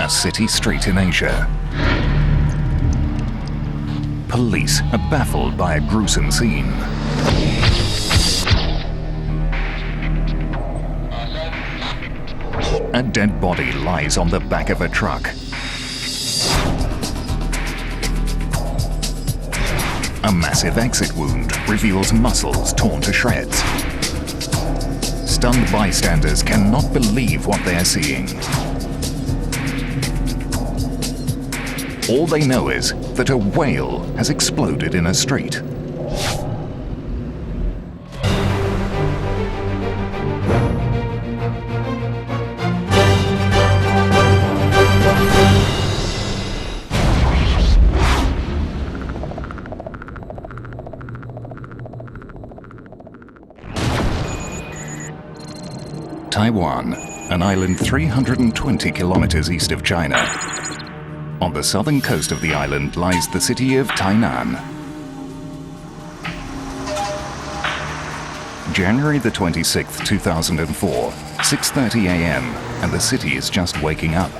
A city street in Asia. Police are baffled by a gruesome scene. A dead body lies on the back of a truck. A massive exit wound reveals muscles torn to shreds. Stunned bystanders cannot believe what they are seeing. All they know is that a whale has exploded in a street. Taiwan, an island 320 kilometers east of China. On the southern coast of the island lies the city of Tainan. January the 26th, 2004, 6:30 a.m., and the city is just waking up.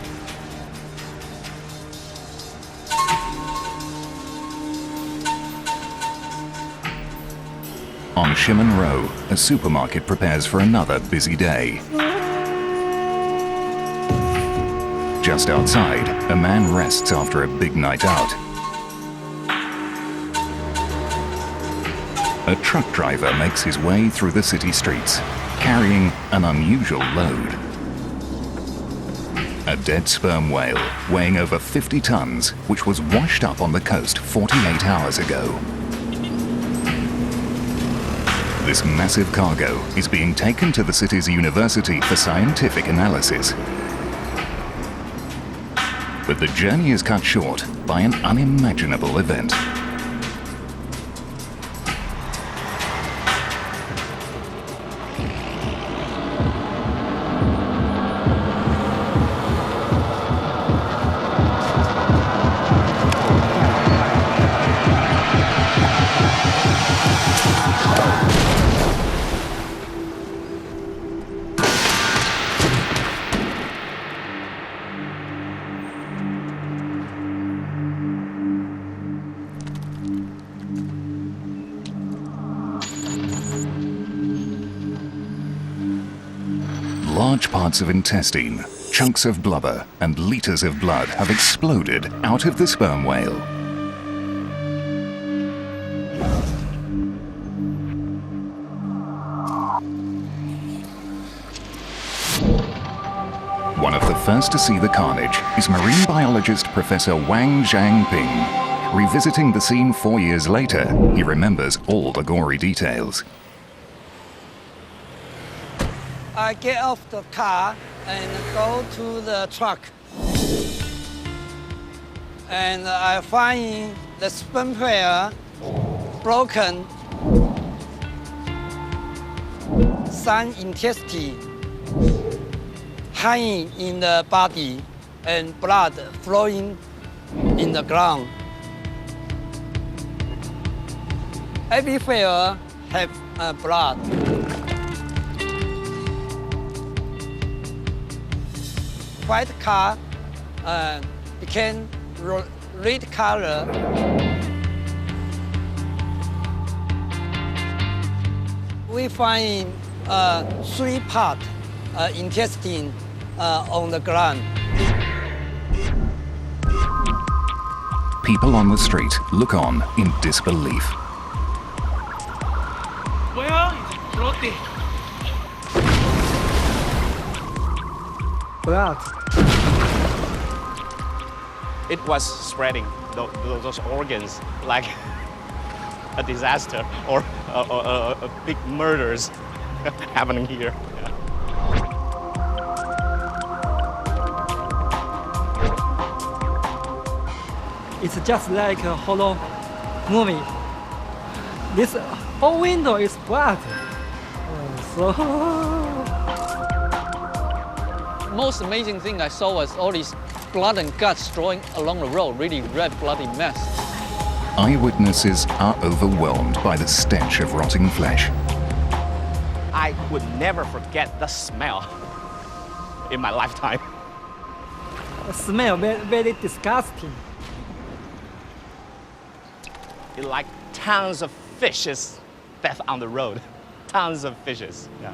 On Shimen Row, a supermarket prepares for another busy day. Just outside, a man rests after a big night out. A truck driver makes his way through the city streets, carrying an unusual load. A dead sperm whale weighing over 50 tons, which was washed up on the coast 48 hours ago. This massive cargo is being taken to the city's university for scientific analysis. But the journey is cut short by an unimaginable event. Large parts of intestine, chunks of blubber, and liters of blood have exploded out of the sperm whale. One of the first to see the carnage is marine biologist Professor Wang Zhangping. Revisiting the scene 4 years later, he remembers all the gory details. I get off the car and go to the truck. And I find the sperm whale broken, some intestine hanging in the body and blood flowing in the ground. Every whale have blood. White car became red color. We find 3 parts intestine on the ground. People on the street look on in disbelief. Well, it's floating. Blood. It was spreading those organs like a disaster or a big murders happening here. It's just like a horror movie. This whole window is blood. Most amazing thing I saw was all these blood and guts drawing along the road, really red bloody mess. Eyewitnesses are overwhelmed by the stench of rotting flesh. I would never forget the smell in my lifetime. smell very, very disgusting. It's like tons of fishes death on the road. Tons of fishes. Yeah.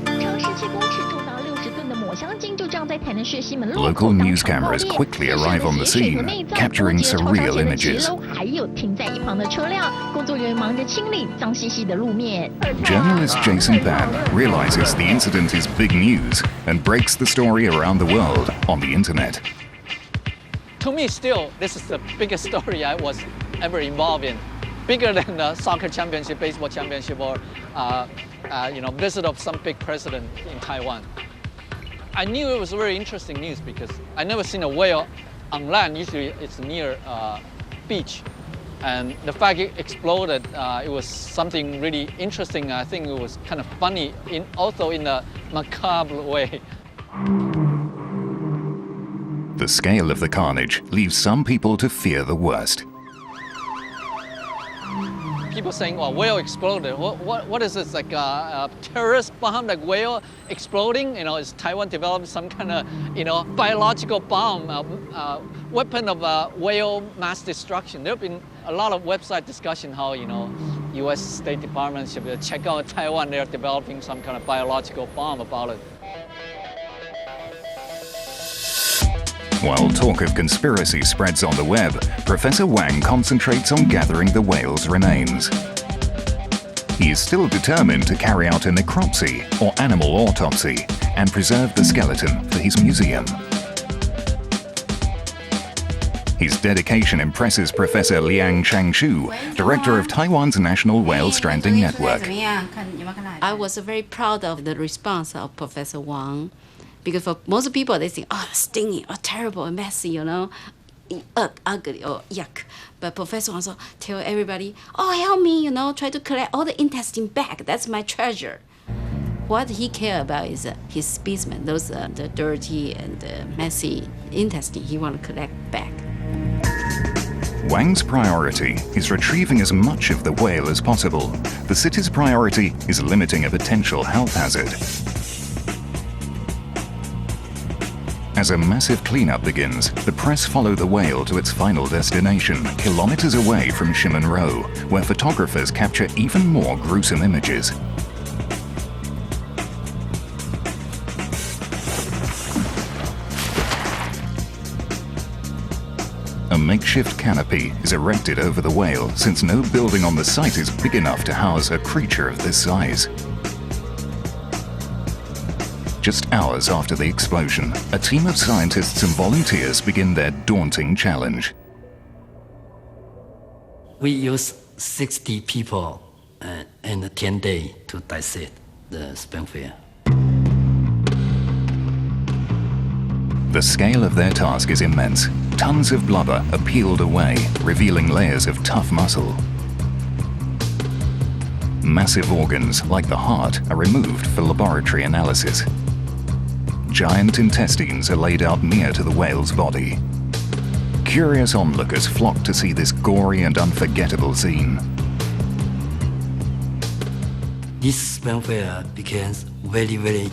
长17公尺、重达60吨的抹香鲸就这样在台南市西门路口 Local news cameras quickly arrive on the scene, capturing surreal images. 还有停在一旁的车辆，工作人员忙着清理脏兮兮的路面。 Journalist Jason Pan realizes the incident is big news and breaks the story around the world on the internet. To me, still, this is the biggest story I was ever involved in. Bigger than the soccer championship, baseball championship, or visit of some big president in Taiwan. I knew it was very interesting news because I never seen a whale on land. Usually, it's near beach, and the fact it exploded, it was something really interesting. I think it was kind of funny, also in a macabre way. The scale of the carnage leaves some people to fear the worst. People saying, "Well, whale exploded. What is this, like a terrorist bomb, like whale exploding? Is Taiwan developing some kind of, biological bomb, weapon of whale mass destruction?" There have been a lot of website discussion how, U.S. State Department should check out Taiwan. They're developing some kind of biological bomb about it. While talk of conspiracy spreads on the web, Professor Wang concentrates on gathering the whale's remains. He is still determined to carry out a necropsy or animal autopsy and preserve the skeleton for his museum. His dedication impresses Professor Liang Changshu, director of Taiwan's National Whale Stranding Network. I was very proud of the response of Professor Wang. Because for most people, they think, oh, stinging, oh, terrible, and messy, ugly, or yuck. But Professor Wang tell everybody, oh, help me, try to collect all the intestine back. That's my treasure. What he care about is his specimen, those the dirty and messy intestine he want to collect back. Wang's priority is retrieving as much of the whale as possible. The city's priority is limiting a potential health hazard. As a massive cleanup begins, the press follow the whale to its final destination, kilometers away from Shimonro, where photographers capture even more gruesome images. A makeshift canopy is erected over the whale since no building on the site is big enough to house a creature of this size. Just hours after the explosion, a team of scientists and volunteers begin their daunting challenge. We use 60 people and 10 days to dissect the sperm-whale. The scale of their task is immense. Tons of blubber are peeled away, revealing layers of tough muscle. Massive organs, like the heart, are removed for laboratory analysis. Giant intestines are laid out near to the whale's body. Curious onlookers flock to see this gory and unforgettable scene. This sperm-whale became very, very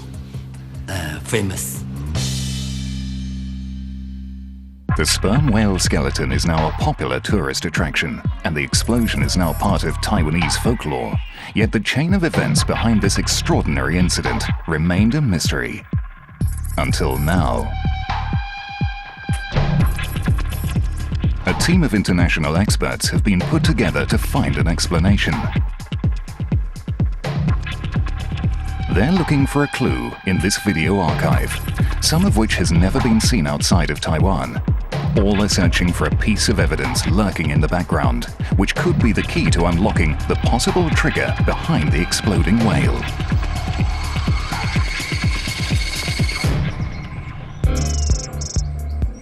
famous. The sperm whale skeleton is now a popular tourist attraction, and the explosion is now part of Taiwanese folklore. Yet the chain of events behind this extraordinary incident remained a mystery. Until now. A team of international experts have been put together to find an explanation. They're looking for a clue in this video archive, some of which has never been seen outside of Taiwan. All are searching for a piece of evidence lurking in the background, which could be the key to unlocking the possible trigger behind the exploding whale.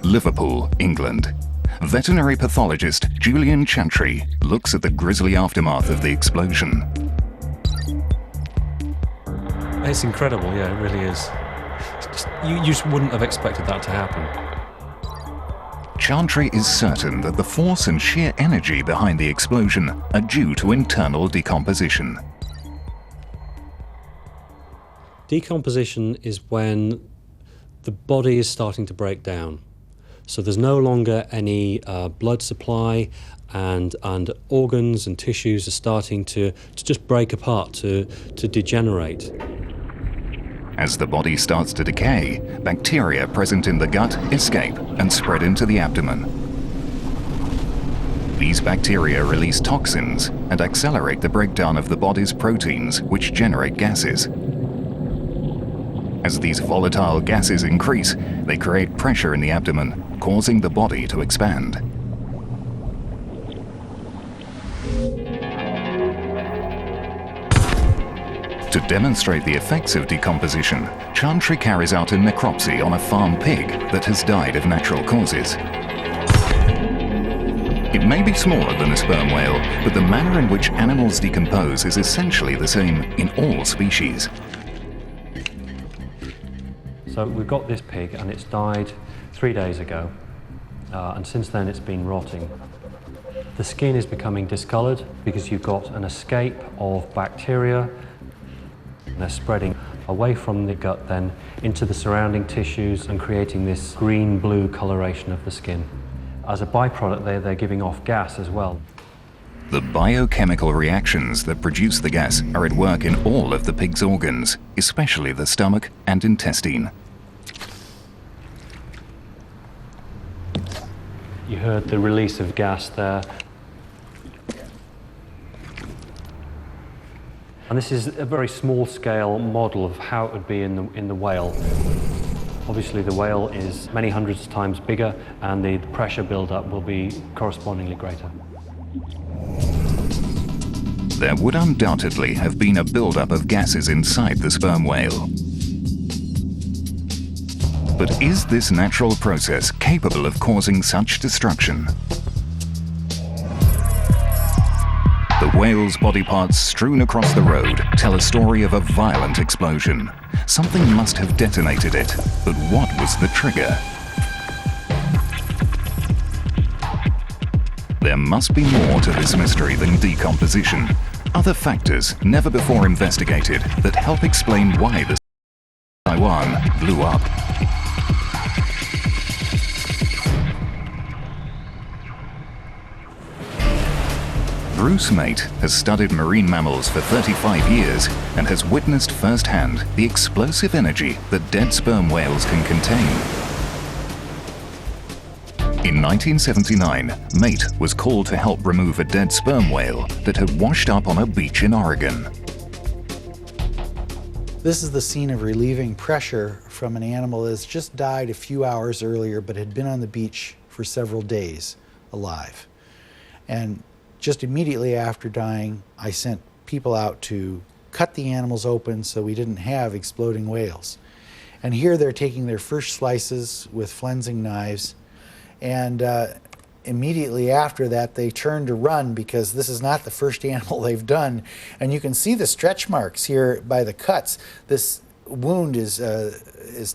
Liverpool, England. Veterinary pathologist Julian Chantry looks at the grisly aftermath of the explosion. It's incredible, yeah, it really is. You just wouldn't have expected that to happen. Chantry is certain that the force and sheer energy behind the explosion are due to internal decomposition. Decomposition is when the body is starting to break down. So there's no longer any blood supply, and organs and tissues are starting to just break apart, to degenerate. As the body starts to decay, bacteria present in the gut escape and spread into the abdomen. These bacteria release toxins and accelerate the breakdown of the body's proteins, which generate gases. As these volatile gases increase, they create pressure in the abdomen, causing the body to expand. To demonstrate the effects of decomposition, Chantry carries out a necropsy on a farm pig that has died of natural causes. It may be smaller than a sperm whale, but the manner in which animals decompose is essentially the same in all species. So we've got this pig, and it's died 3 days ago, and since then it's been rotting. The skin is becoming discoloured because you've got an escape of bacteria. They're spreading away from the gut then into the surrounding tissues and creating this green-blue coloration of the skin. As a byproduct, they're giving off gas as well. The biochemical reactions that produce the gas are at work in all of the pig's organs, especially the stomach and intestine. You heard the release of gas there. And this is a very small-scale model of how it would be in the whale. Obviously, the whale is many hundreds of times bigger, and the pressure build-up will be correspondingly greater. There would undoubtedly have been a build-up of gases inside the sperm whale. But is this natural process capable of causing such destruction? The whale's body parts strewn across the road tell a story of a violent explosion. Something must have detonated it, but what was the trigger? There must be more to this mystery than decomposition. Other factors never before investigated that help explain why the Taiwan blew up. Bruce Mate has studied marine mammals for 35 years and has witnessed firsthand the explosive energy that dead sperm whales can contain. In 1979, Mate was called to help remove a dead sperm whale that had washed up on a beach in Oregon. This is the scene of relieving pressure from an animal that's just died a few hours earlier but had been on the beach for several days alive. And just immediately after dying, I sent people out to cut the animals open so we didn't have exploding whales. And here they're taking their first slices with flensing knives, and immediately after that they turn to run because this is not the first animal they've done. And you can see the stretch marks here by the cuts. This wound is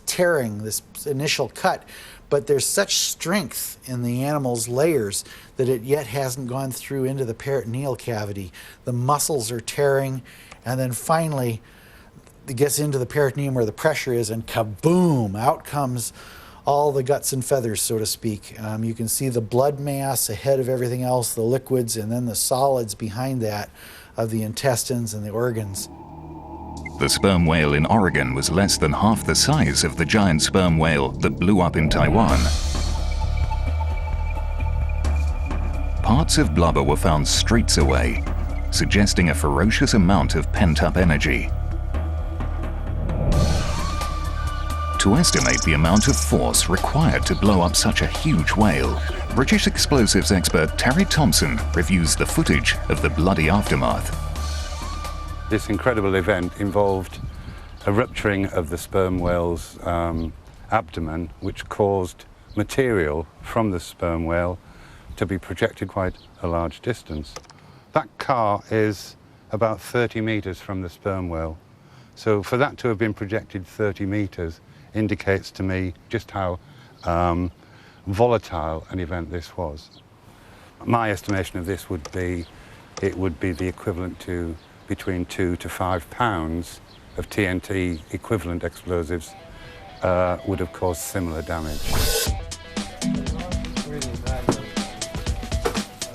tearing this initial cut, but there's such strength in the animal's layers that it yet hasn't gone through into the peritoneal cavity. The muscles are tearing, and then finally it gets into the peritoneum where the pressure is, and kaboom, out comes all the guts and feathers, so to speak. You can see the blood mass ahead of everything else, the liquids, and then the solids behind that of the intestines and the organs. The sperm whale in Oregon was less than half the size of the giant sperm whale that blew up in Taiwan. Parts of blubber were found streets away, suggesting a ferocious amount of pent-up energy. To estimate the amount of force required to blow up such a huge whale, British explosives expert Terry Thompson reviews the footage of the bloody aftermath. This incredible event involved a rupturing of the sperm whale's abdomen, which caused material from the sperm whale to be projected quite a large distance. That car is about 30 meters from the sperm whale. So for that to have been projected 30 meters indicates to me just how volatile an event this was. My estimation of this would be, it would be the equivalent to between 2 to 5 pounds of TNT equivalent explosives would have caused similar damage.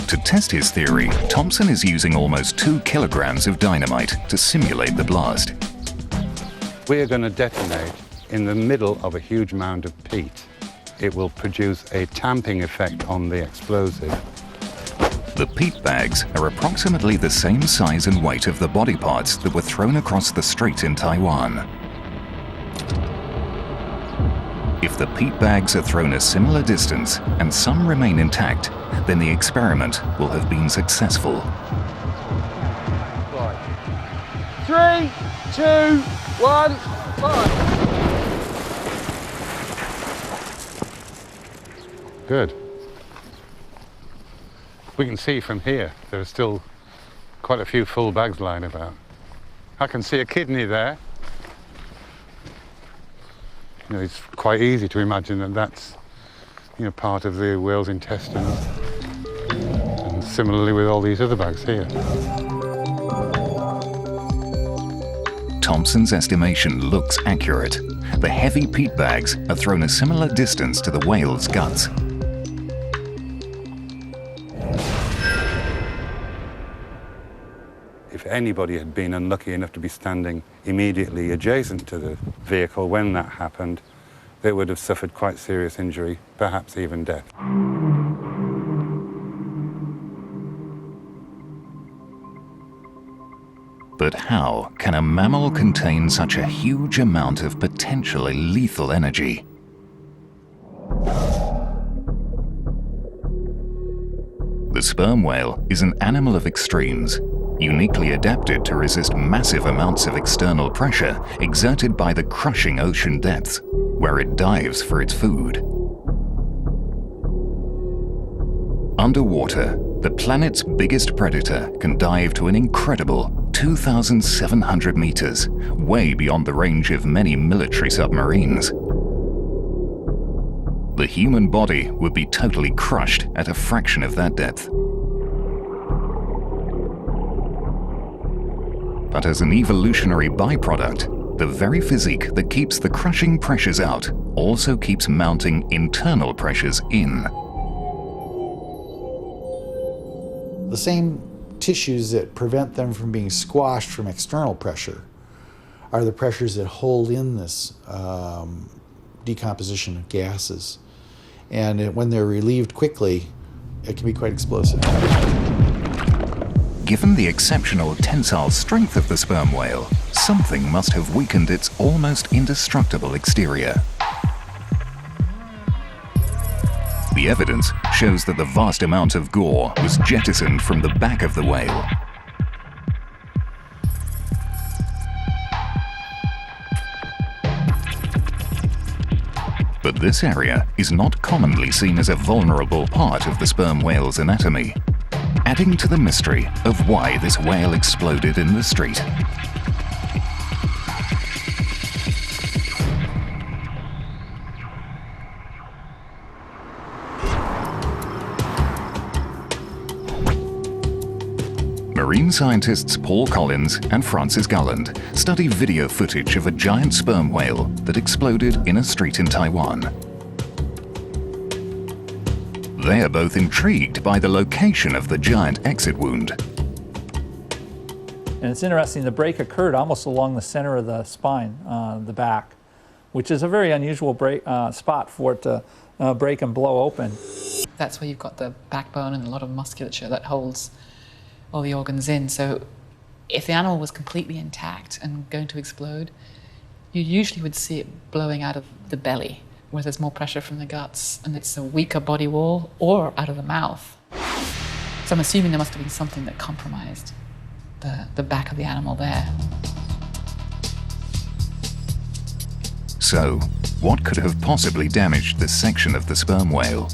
To test his theory, Thompson is using almost 2 kilograms of dynamite to simulate the blast. We are going to detonate in the middle of a huge mound of peat. It will produce a tamping effect on the explosive. The peat bags are approximately the same size and weight of the body parts that were thrown across the street in Taiwan. If the peat bags are thrown a similar distance and some remain intact, then the experiment will have been successful. 3, 2, 1, fire! Good. We can see from here there are still quite a few full bags lying about. I can see a kidney there. You know, it's quite easy to imagine that that's, you know, part of the whale's intestines. And similarly with all these other bags here. Thompson's estimation looks accurate. The heavy peat bags are thrown a similar distance to the whale's guts. If anybody had been unlucky enough to be standing immediately adjacent to the vehicle when that happened, they would have suffered quite serious injury, perhaps even death. But how can a mammal contain such a huge amount of potentially lethal energy? The sperm whale is an animal of extremes, uniquely adapted to resist massive amounts of external pressure exerted by the crushing ocean depths, where it dives for its food. Underwater, the planet's biggest predator can dive to an incredible 2,700 meters, way beyond the range of many military submarines. The human body would be totally crushed at a fraction of that depth. But as an evolutionary byproduct, the very physique that keeps the crushing pressures out also keeps mounting internal pressures in. The same tissues that prevent them from being squashed from external pressure are the pressures that hold in this decomposition of gases. And when they're relieved quickly, it can be quite explosive. Given the exceptional tensile strength of the sperm whale, something must have weakened its almost indestructible exterior. The evidence shows that the vast amount of gore was jettisoned from the back of the whale. But this area is not commonly seen as a vulnerable part of the sperm whale's anatomy, adding to the mystery of why this whale exploded in the street. Marine scientists Paul Collins and Francis Gulland study video footage of a giant sperm whale that exploded in a street in Taiwan. They are both intrigued by the location of the giant exit wound. And it's interesting, the break occurred almost along the center of the spine, the back, which is a very unusual spot for it to break and blow open. That's where you've got the backbone and a lot of musculature that holds all the organs in. So if the animal was completely intact and going to explode, you usually would see it blowing out of the belly, where there's more pressure from the guts and it's a weaker body wall, or out of the mouth. So I'm assuming there must have been something that compromised the back of the animal there. So, what could have possibly damaged this section of the sperm whale?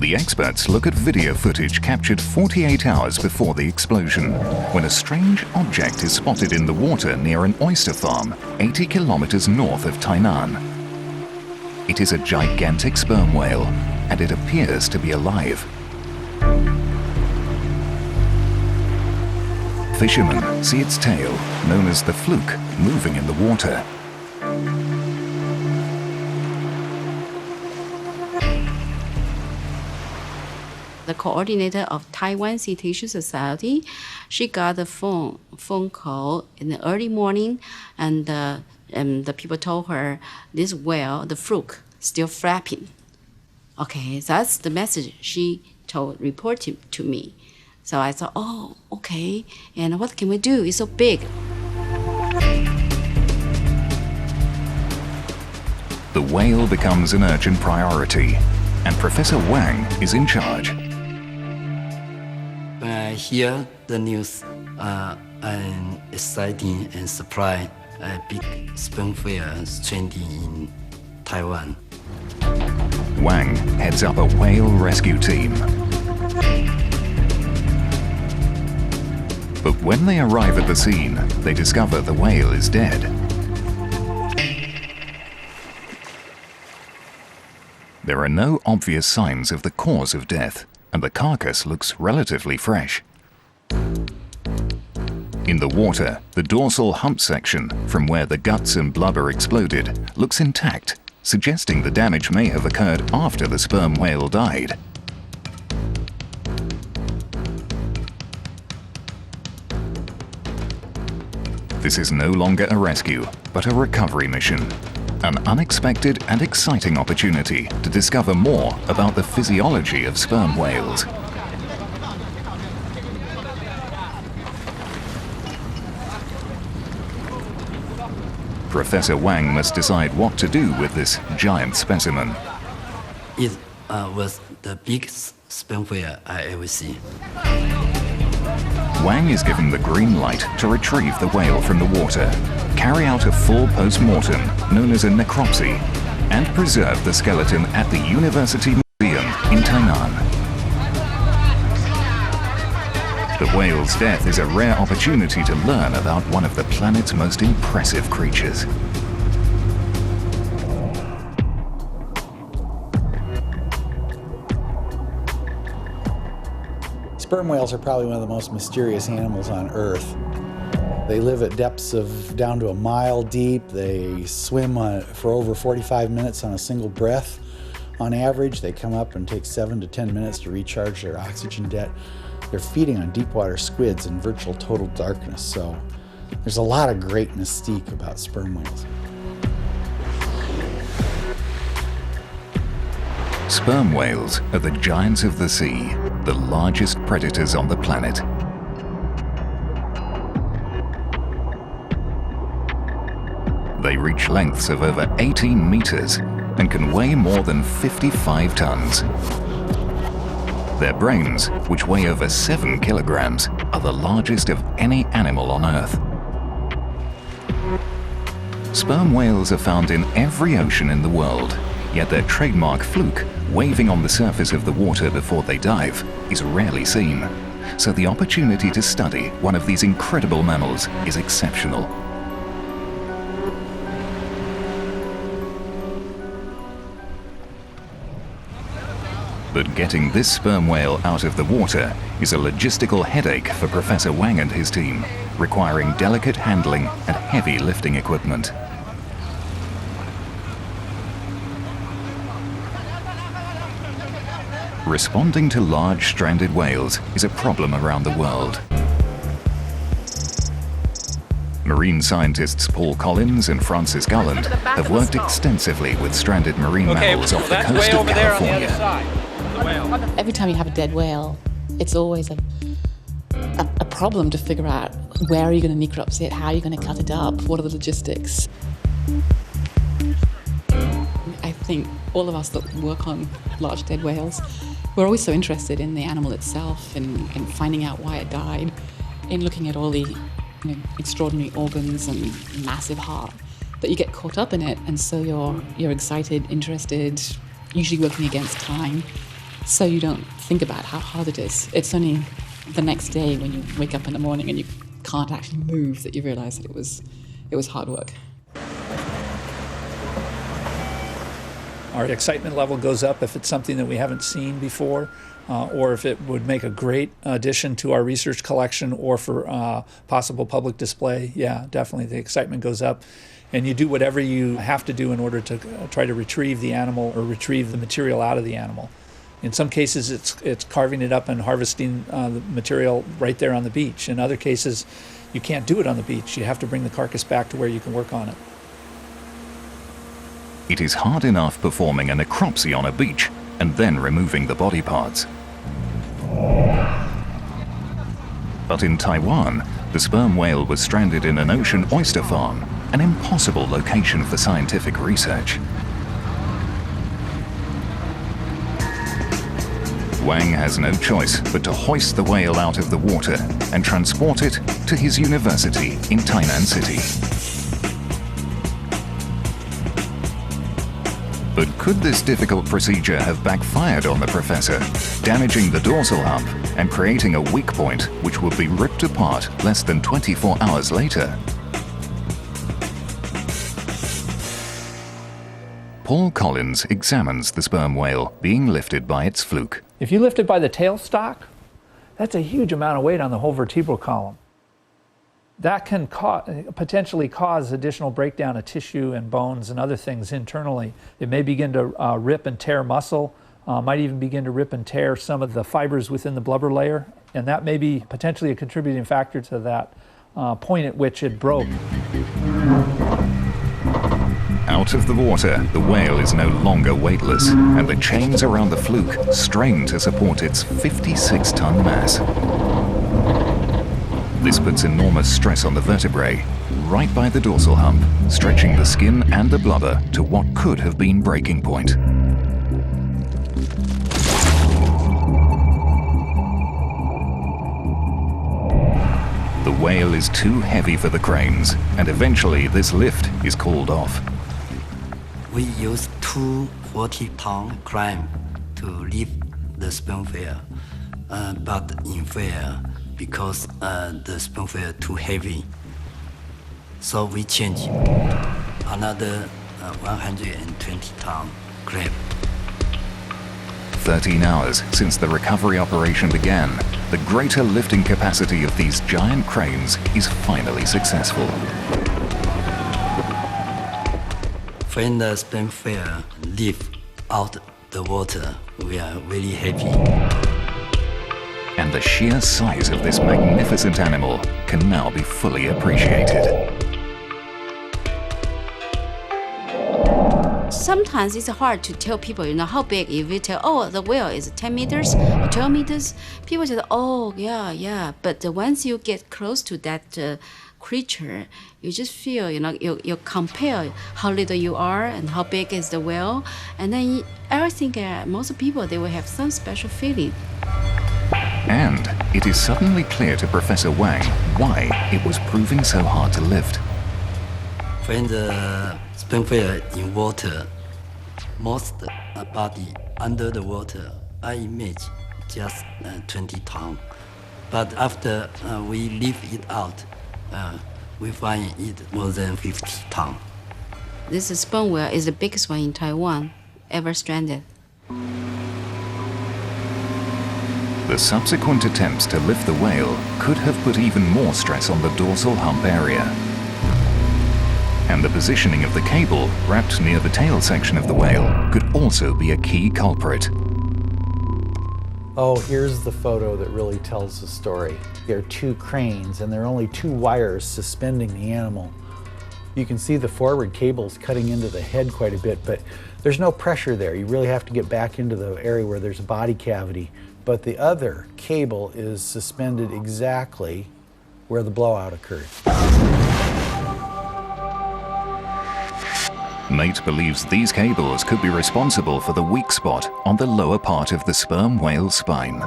The experts look at video footage captured 48 hours before the explosion, when a strange object is spotted in the water near an oyster farm 80 kilometers north of Tainan. It is a gigantic sperm whale, and it appears to be alive. Fishermen see its tail, known as the fluke, moving in the water. The coordinator of Taiwan Cetacean Society, she got a phone call in the early morning, and the people told her this whale, the fluke, still flapping. Okay, that's the message she reported to me. So I thought, oh, okay, and what can we do? It's so big. The whale becomes an urgent priority, and Professor Wang is in charge. When I hear the news, I'm excited and surprised. A big sperm whale stranded in Taiwan. Wang heads up a whale rescue team. But when they arrive at the scene, they discover the whale is dead. There are no obvious signs of the cause of death, and the carcass looks relatively fresh. In the water, the dorsal hump section, from where the guts and blubber exploded, looks intact, suggesting the damage may have occurred after the sperm whale died. This is no longer a rescue, but a recovery mission. An unexpected and exciting opportunity to discover more about the physiology of sperm whales. Professor Wang must decide what to do with this giant specimen. It was the biggest sperm whale I ever seen. Wang is given the green light to retrieve the whale from the water, carry out a full post-mortem, known as a necropsy, and preserve the skeleton at the University Museum in Tainan. The whale's death is a rare opportunity to learn about one of the planet's most impressive creatures. Sperm whales are probably one of the most mysterious animals on Earth. They live at depths of down to a mile deep. They swim for over 45 minutes on a single breath. On average, they come up and take 7 to 10 minutes to recharge their oxygen debt. They're feeding on deep water squids in virtual total darkness, so there's a lot of great mystique about sperm whales. Sperm whales are the giants of the sea, the largest predators on the planet. They reach lengths of over 18 meters and can weigh more than 55 tons. Their brains, which weigh over 7 kilograms, are the largest of any animal on Earth. Sperm whales are found in every ocean in the world, yet their trademark fluke, waving on the surface of the water before they dive, is rarely seen. So the opportunity to study one of these incredible mammals is exceptional. But getting this sperm whale out of the water is a logistical headache for Professor Wang and his team, requiring delicate handling and heavy lifting equipment. Responding to large stranded whales is a problem around the world. Marine scientists Paul Collins and Francis Gulland have worked extensively with stranded marine mammals off the coast of California. Every time you have a dead whale, it's always a problem to figure out where are you going to necropsy it, how are you going to cut it up, what are the logistics. I think all of us that work on large dead whales, we're always so interested in the animal itself and finding out why it died, in looking at all the extraordinary organs and massive heart, that you get caught up in it, and so you're excited, interested, usually working against time, so you don't think about how hard it is. It's only the next day when you wake up in the morning and you can't actually move that you realize that it was hard work. Our excitement level goes up if it's something that we haven't seen before, or if it would make a great addition to our research collection or for possible public display. Yeah, definitely the excitement goes up. And you do whatever you have to do in order to try to retrieve the animal or retrieve the material out of the animal. In some cases, it's carving it up and harvesting the material right there on the beach. In other cases, you can't do it on the beach. You have to bring the carcass back to where you can work on it. It is hard enough performing a necropsy on a beach and then removing the body parts. But in Taiwan, the sperm whale was stranded in an ocean oyster farm, an impossible location for scientific research. Wang has no choice but to hoist the whale out of the water and transport it to his university in Tainan City. But could this difficult procedure have backfired on the professor, damaging the dorsal hump and creating a weak point which would be ripped apart less than 24 hours later? Paul Collins examines the sperm whale being lifted by its fluke. If you lift it by the tailstock, that's a huge amount of weight on the whole vertebral column. That can potentially cause additional breakdown of tissue and bones and other things internally. It may begin to rip and tear muscle, might even begin to rip and tear some of the fibers within the blubber layer, and that may be potentially a contributing factor to that point at which it broke. Out of the water, the whale is no longer weightless, and the chains around the fluke strain to support its 56-ton mass. This puts enormous stress on the vertebrae, right by the dorsal hump, stretching the skin and the blubber to what could have been breaking point. The whale is too heavy for the cranes, and eventually this lift is called off. We use 2 40-ton cranes to lift the sperm whale, but in fail because the sperm whale too heavy. So we change another 120-ton crane. 13 hours since the recovery operation began, the greater lifting capacity of these giant cranes is finally successful. When the sperm whale lift out the water, we are really happy. And the sheer size of this magnificent animal can now be fully appreciated. Sometimes it's hard to tell people, how big. If you tell, oh, the whale is 10 meters or 12 meters, people say, oh, yeah. But once you get close to that creature, you just feel, you compare how little you are and how big is the whale. And then I think most people, they will have some special feeling. And it is suddenly clear to Professor Wang why it was proving so hard to lift. When the sperm whale in water, most body under the water, I image just 20 tons. But after we lift it out, we find it more than 50 tons. This sperm whale is the biggest one in Taiwan ever stranded. The subsequent attempts to lift the whale could have put even more stress on the dorsal hump area. And the positioning of the cable wrapped near the tail section of the whale could also be a key culprit. Oh, here's the photo that really tells the story. There are 2 cranes and there are only 2 wires suspending the animal. You can see the forward cables cutting into the head quite a bit, but there's no pressure there. You really have to get back into the area where there's a body cavity. But the other cable is suspended exactly where the blowout occurred. Mate believes these cables could be responsible for the weak spot on the lower part of the sperm whale spine.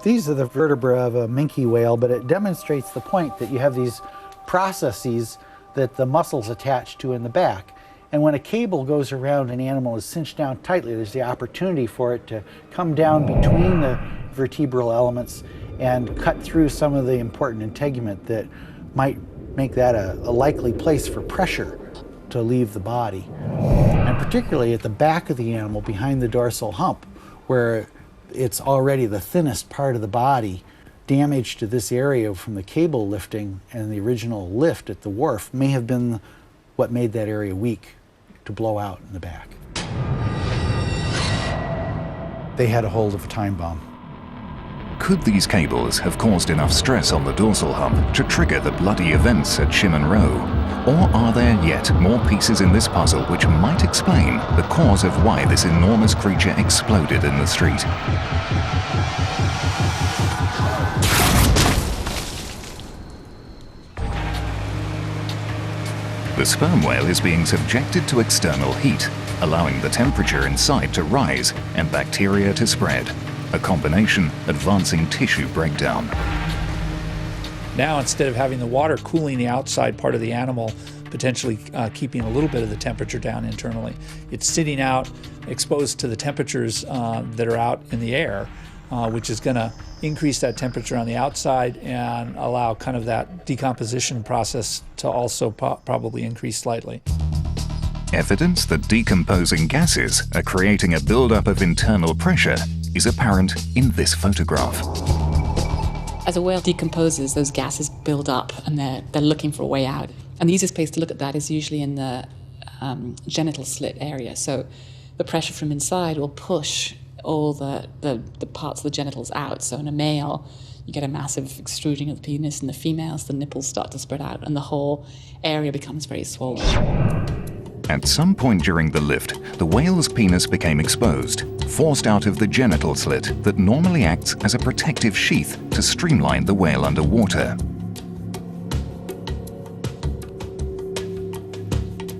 These are the vertebrae of a minke whale, but it demonstrates the point that you have these processes that the muscles attach to in the back. And when a cable goes around an animal is cinched down tightly, there's the opportunity for it to come down between the vertebral elements and cut through some of the important integument that might make that a likely place for pressure to leave the body. And particularly at the back of the animal behind the dorsal hump, where it's already the thinnest part of the body. Damage to this area from the cable lifting and the original lift at the wharf may have been what made that area weak to blow out in the back. They had a hold of a time bomb. Could these cables have caused enough stress on the dorsal hump to trigger the bloody events at Shimon Row? Or are there yet more pieces in this puzzle which might explain the cause of why this enormous creature exploded in the street? The sperm whale is being subjected to external heat, allowing the temperature inside to rise and bacteria to spread, a combination advancing tissue breakdown. Now, instead of having the water cooling the outside part of the animal, potentially keeping a little bit of the temperature down internally, it's sitting out exposed to the temperatures that are out in the air, which is going to increase that temperature on the outside and allow kind of that decomposition process to also probably increase slightly. Evidence that decomposing gases are creating a buildup of internal pressure is apparent in this photograph. As a whale decomposes, those gases build up and they're looking for a way out. And the easiest place to look at that is usually in the genital slit area. So the pressure from inside will push all the parts of the genitals out. So in a male, you get a massive extruding of the penis. In the females, the nipples start to spread out and the whole area becomes very swollen. At some point during the lift, the whale's penis became exposed, forced out of the genital slit that normally acts as a protective sheath to streamline the whale underwater.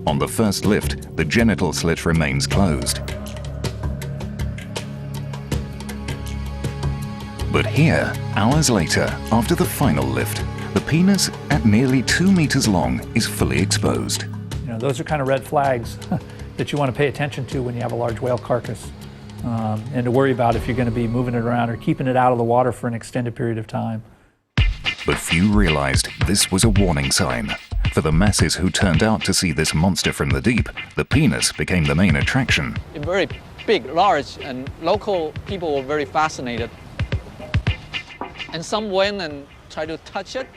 On the first lift, the genital slit remains closed. But here, hours later, after the final lift, the penis, at nearly 2 meters long, is fully exposed. You know, those are kind of red flags that you want to pay attention to when you have a large whale carcass, and to worry about if you're going to be moving it around or keeping it out of the water for an extended period of time. But few realized this was a warning sign. For the masses who turned out to see this monster from the deep, the penis became the main attraction. Very big, large, and local people were very fascinated. And some went and tried to touch it.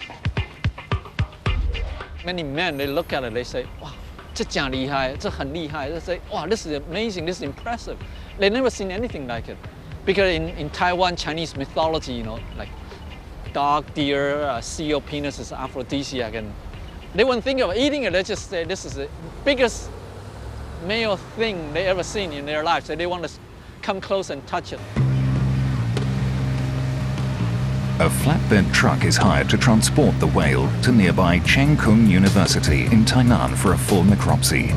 Many men, they look at it, they say, wow, 这真厉害, 这很厉害. They say, wow, this is amazing, this is impressive. They've never seen anything like it. Because in Taiwan, Chinese mythology, you know, like dog, deer, seal penis is aphrodisiac, and they wouldn't think of eating it. They just say this is the biggest male thing they ever seen in their lives. So they want to come close and touch it. A flatbed truck is hired to transport the whale to nearby Cheng Kung University in Tainan for a full necropsy.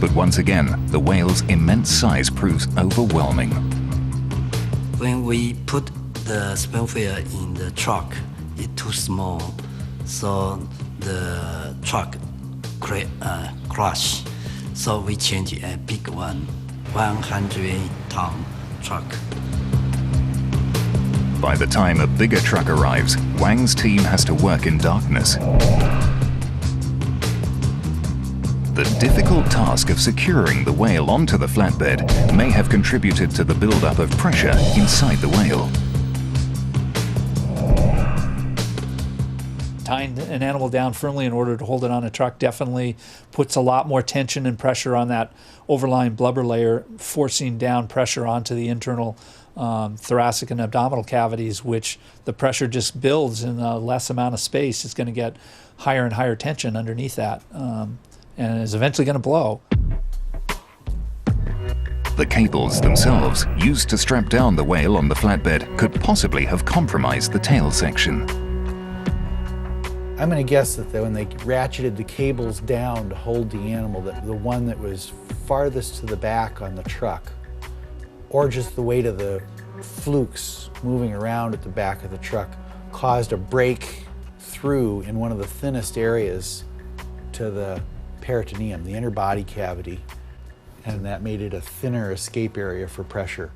But once again, the whale's immense size proves overwhelming. When we put the sperm whale in the truck, it's too small, so the truck crash. So we change a big one, 100-ton truck. By the time a bigger truck arrives, Wang's team has to work in darkness. The difficult task of securing the whale onto the flatbed may have contributed to the buildup of pressure inside the whale. Tying an animal down firmly in order to hold it on a truck definitely puts a lot more tension and pressure on that overlying blubber layer, forcing down pressure onto the internal thoracic and abdominal cavities, which the pressure just builds in a less amount of space. It's going to get higher and higher tension underneath that, and is eventually going to blow. The cables themselves, used to strap down the whale on the flatbed, could possibly have compromised the tail section. I'm going to guess that when they ratcheted the cables down to hold the animal, that the one that was farthest to the back on the truck, or just the weight of the flukes moving around at the back of the truck, caused a break through in one of the thinnest areas to the peritoneum, the inner body cavity, and that made it a thinner escape area for pressure.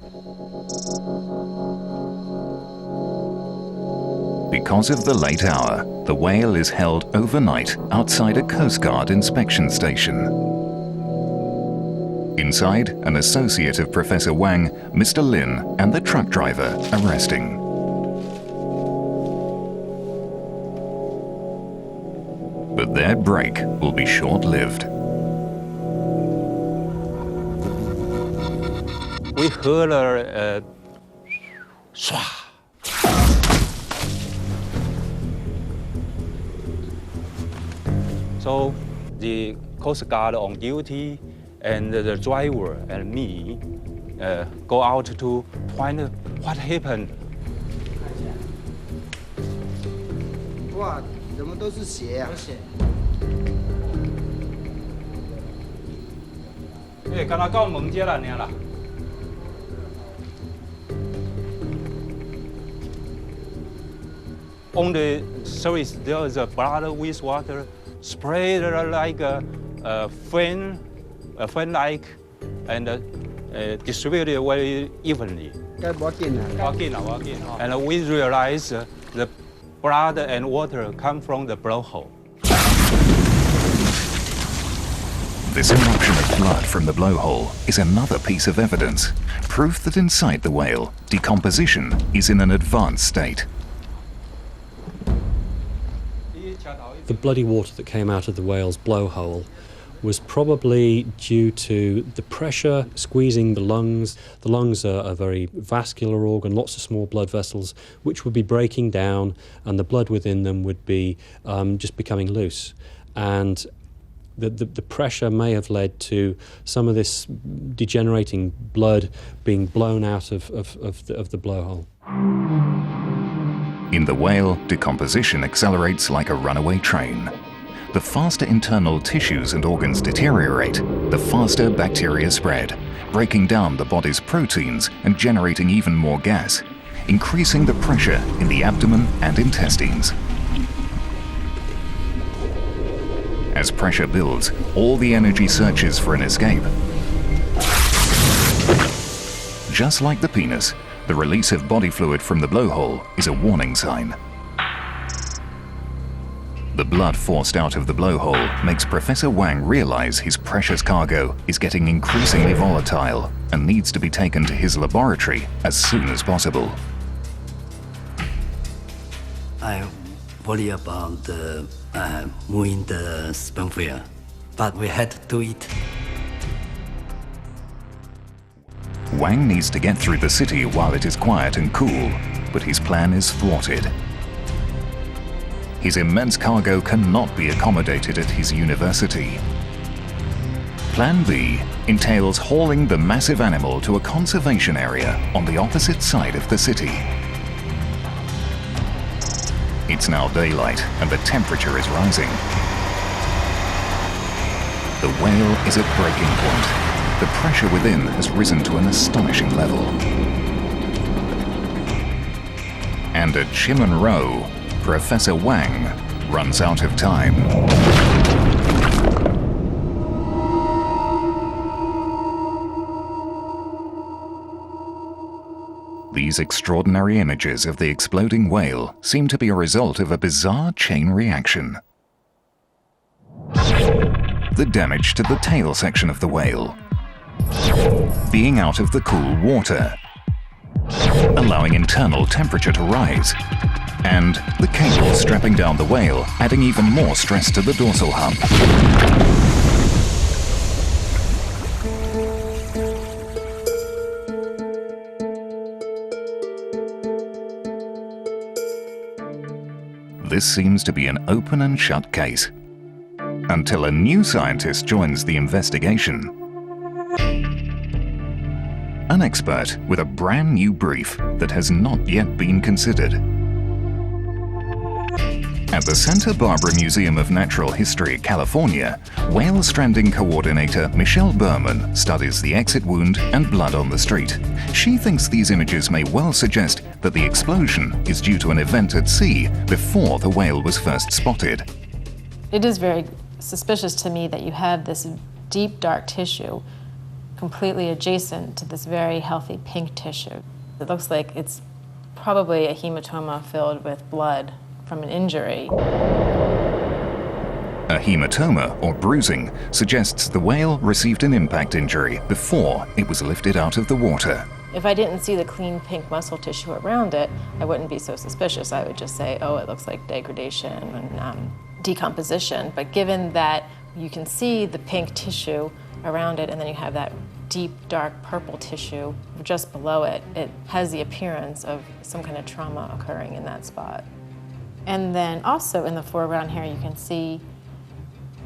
Because of the late hour, the whale is held overnight outside a Coast Guard inspection station. Inside, an associate of Professor Wang, Mr. Lin, and the truck driver are resting. But their break will be short-lived. We heard a swah. So the Coast Guard on duty and the driver and me go out to find what happened. 哇，怎么都是血呀？血。哎，刚才到门街了，娘了。On the surface, there is a blood with water sprayed like a fan-like, and distributed very evenly. Walk in. And we realize the blood and water come from the blowhole. This eruption of blood from the blowhole is another piece of evidence, proof that inside the whale, decomposition is in an advanced state. The bloody water that came out of the whale's blowhole was probably due to the pressure squeezing the lungs. The lungs are a very vascular organ, lots of small blood vessels, which would be breaking down, and the blood within them would be just becoming loose. And the pressure may have led to some of this degenerating blood being blown out of the blowhole. In the whale, decomposition accelerates like a runaway train. The faster internal tissues and organs deteriorate, the faster bacteria spread, breaking down the body's proteins and generating even more gas, increasing the pressure in the abdomen and intestines. As pressure builds, all the energy searches for an escape. Just like the penis, the release of body fluid from the blowhole is a warning sign. The blood forced out of the blowhole makes Professor Wang realize his precious cargo is getting increasingly volatile and needs to be taken to his laboratory as soon as possible. I worry about moving the sperm whale, but we had to do it. Wang needs to get through the city while it is quiet and cool, but his plan is thwarted. His immense cargo cannot be accommodated at his university. Plan B entails hauling the massive animal to a conservation area on the opposite side of the city. It's now daylight and the temperature is rising. The whale is at breaking point. The pressure within has risen to an astonishing level. And at Chimon Row, Professor Wang runs out of time. These extraordinary images of the exploding whale seem to be a result of a bizarre chain reaction. The damage to the tail section of the whale, being out of the cool water, allowing internal temperature to rise, and the cable strapping down the whale, adding even more stress to the dorsal hump. This seems to be an open and shut case, until a new scientist joins the investigation. An expert with a brand new brief that has not yet been considered. At the Santa Barbara Museum of Natural History, California, whale stranding coordinator Michelle Berman studies the exit wound and blood on the street. She thinks these images may well suggest that the explosion is due to an event at sea before the whale was first spotted. It is very suspicious to me that you have this deep dark tissue completely adjacent to this very healthy pink tissue. It looks like it's probably a hematoma filled with blood from an injury. A hematoma, or bruising, suggests the whale received an impact injury before it was lifted out of the water. If I didn't see the clean pink muscle tissue around it, I wouldn't be so suspicious. I would just say, oh, it looks like degradation and decomposition. But given that you can see the pink tissue around it and then you have that deep, dark purple tissue just below it, it has the appearance of some kind of trauma occurring in that spot. And then also in the foreground here, you can see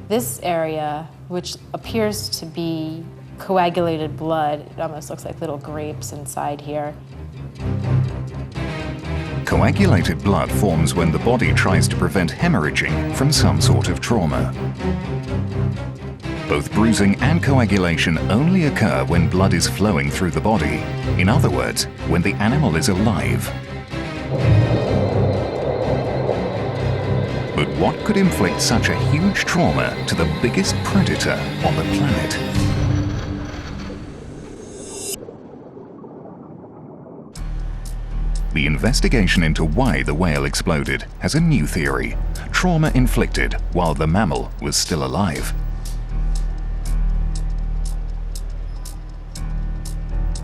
this area, which appears to be coagulated blood. It almost looks like little grapes inside here. Coagulated blood forms when the body tries to prevent hemorrhaging from some sort of trauma. Both bruising and coagulation only occur when blood is flowing through the body. In other words, when the animal is alive. But what could inflict such a huge trauma to the biggest predator on the planet? The investigation into why the whale exploded has a new theory: trauma inflicted while the mammal was still alive.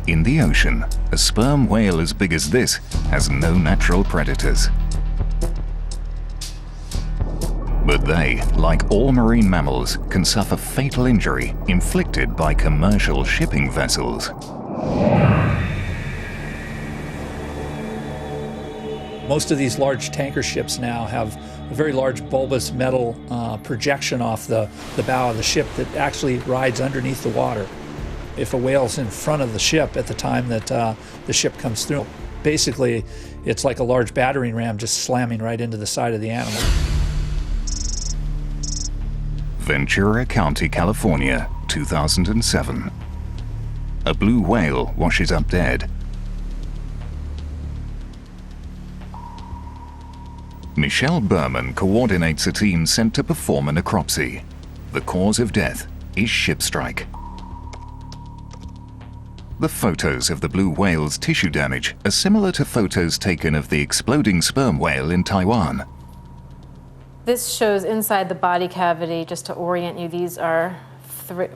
In the ocean, a sperm whale as big as this has no natural predators. But they, like all marine mammals, can suffer fatal injury inflicted by commercial shipping vessels. Most of these large tanker ships now have a very large bulbous metal projection off the bow of the ship that actually rides underneath the water. If a whale's in front of the ship at the time that the ship comes through, basically it's like a large battering ram just slamming right into the side of the animal. Ventura County, California, 2007. A blue whale washes up dead. Michelle Berman coordinates a team sent to perform a necropsy. The cause of death is ship strike. The photos of the blue whale's tissue damage are similar to photos taken of the exploding sperm whale in Taiwan. This shows inside the body cavity, just to orient you. These are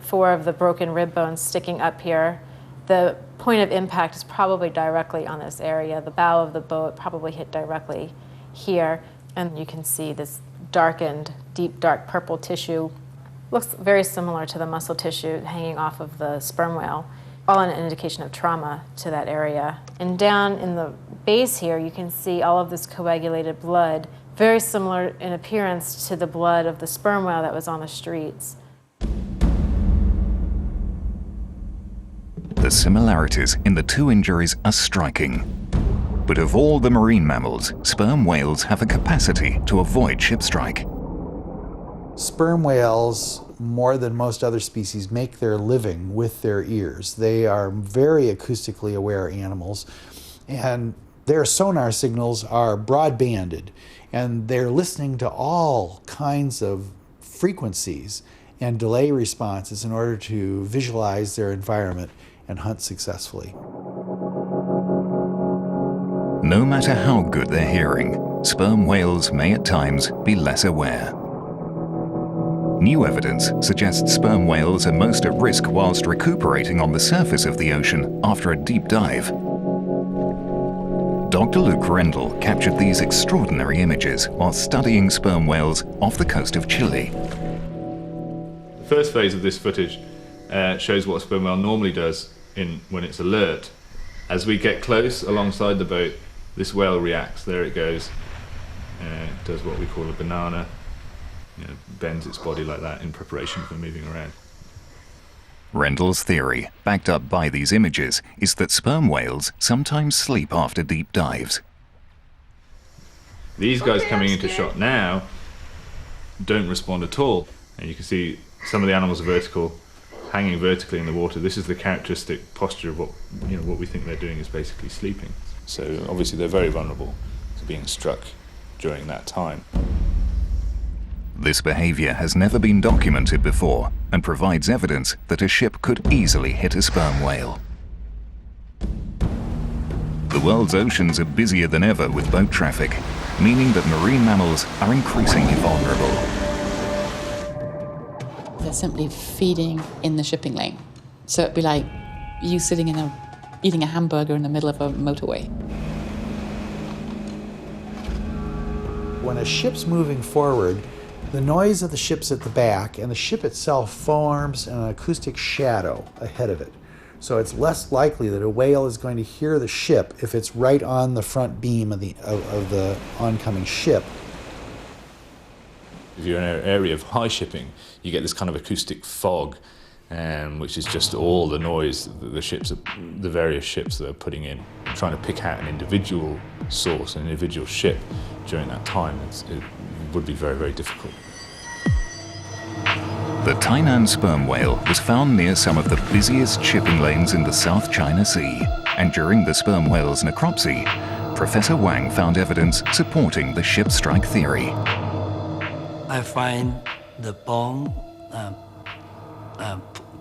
4 of the broken rib bones sticking up here. The point of impact is probably directly on this area. The bow of the boat probably hit directly here, and you can see this darkened, deep, dark purple tissue. Looks very similar to the muscle tissue hanging off of the sperm whale, all an indication of trauma to that area. And down in the base here, you can see all of this coagulated blood, very similar in appearance to the blood of the sperm whale that was on the streets. The similarities in the 2 injuries are striking. But of all the marine mammals, sperm whales have a capacity to avoid ship strike. Sperm whales, more than most other species, make their living with their ears. They are very acoustically aware animals, and their sonar signals are broad-banded, and they're listening to all kinds of frequencies and delay responses in order to visualize their environment and hunt successfully. No matter how good their hearing, sperm whales may at times be less aware. New evidence suggests sperm whales are most at risk whilst recuperating on the surface of the ocean after a deep dive. Dr. Luke Rendell captured these extraordinary images while studying sperm whales off the coast of Chile. The first phase of this footage shows what a sperm whale normally does when it's alert. As we get close alongside the boat, this whale reacts. There it goes. It does what we call a banana. Bends its body like that in preparation for moving around. Rendell's theory, backed up by these images, is that sperm whales sometimes sleep after deep dives. These guys coming into shot now don't respond at all. And you can see some of the animals are vertical, hanging vertically in the water. This is the characteristic posture of what we think they're doing is basically sleeping. So obviously they're very vulnerable to being struck during that time. This behavior has never been documented before and provides evidence that a ship could easily hit a sperm whale. The world's oceans are busier than ever with boat traffic, meaning that marine mammals are increasingly vulnerable. they're simply feeding in the shipping lane. So it'd be like you sitting eating a hamburger in the middle of a motorway. When a ship's moving forward, the noise of the ship's at the back, and the ship itself forms an acoustic shadow ahead of it. So it's less likely that a whale is going to hear the ship if it's right on the front beam of the oncoming ship. If you're in an area of high shipping, you get this kind of acoustic fog, which is just all the noise that the various ships that are putting in. Trying to pick out an individual source, an individual ship during that time, it would be very, very difficult. The Tainan sperm whale was found near some of the busiest shipping lanes in the South China Sea, and during the sperm whale's necropsy, Professor Wang found evidence supporting the ship strike theory. I find the bone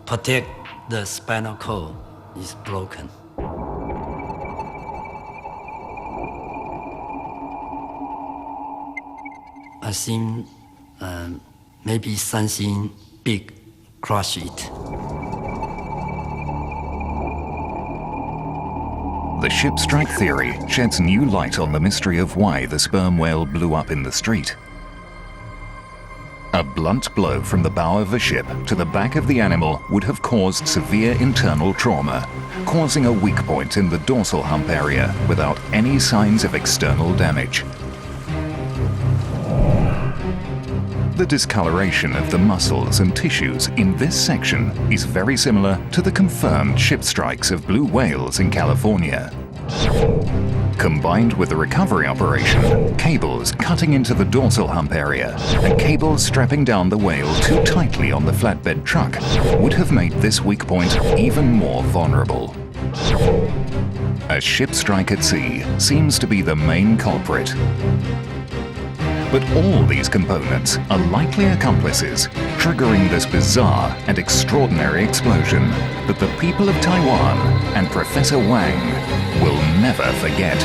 protect the spinal cord is broken. I think maybe something big crush it. The ship strike theory sheds new light on the mystery of why the sperm whale blew up in the street. A blunt blow from the bow of a ship to the back of the animal would have caused severe internal trauma, causing a weak point in the dorsal hump area without any signs of external damage. The discoloration of the muscles and tissues in this section is very similar to the confirmed ship strikes of blue whales in California. Combined with the recovery operation, cables cutting into the dorsal hump area and cables strapping down the whale too tightly on the flatbed truck would have made this weak point even more vulnerable. A ship strike at sea seems to be the main culprit. But all these components are likely accomplices, triggering this bizarre and extraordinary explosion that the people of Taiwan and Professor Wang will never forget.